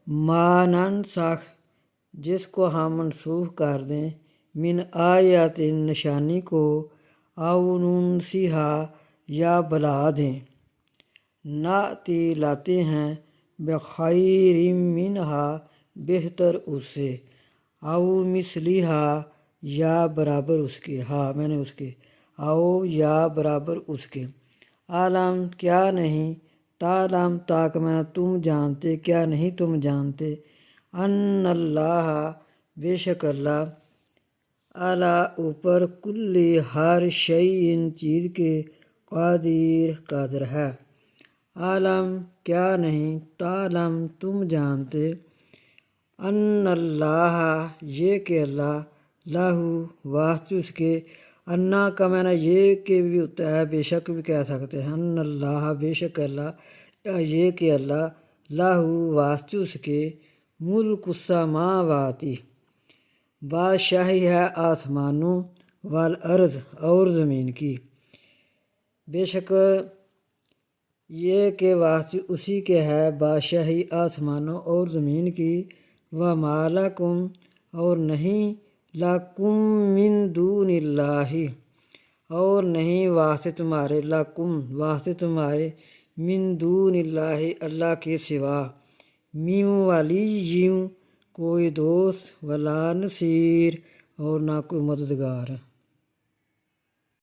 ما ننسخ جس کو ہم منسوخ کر دیں، من آیات نشانی کو، او ننسیہا یا بلا دیں، ناتی لاتے ہیں، بخیر منہا بہتر اس سے، او مثلیہا یا برابر اس کے، اس کے، او یا برابر اس کے، عالم کیا نہیں، تعلم تاک تم جانتے، کیا نہیں تم جانتے، ان اللہ بے شک اللہ، اعلیٰ اوپر، کل ہر شیء چیز کے، قادر ہے، عالم کیا نہیں، تعلم تم جانتے، ان اللہ یہ کہ اللہ، لاہو واسطے اس کے، انا کا معنی یہ کہ بھی ہوتا ہے، بے شک بھی کہہ سکتے ہیں، ان اللہ بے شک اللہ، یہ کہ اللہ، لاہو واسطے اس کے، ملک السماواتی بادشاہی ہے آسمانوں، والارض اور زمین کی، بے شک یہ کہ واسطے اسی کے ہے بادشاہی آسمانوں اور زمین کی، وما لکم اور نہیں، لکم من دون اللہ اور نہیں واسطے تمہارے، لکم واسطے تمہارے، من دون اللہ اللہ کے سوا، من ولی کوئی دوست، ولا نصیر اور نہ کوئی مددگار۔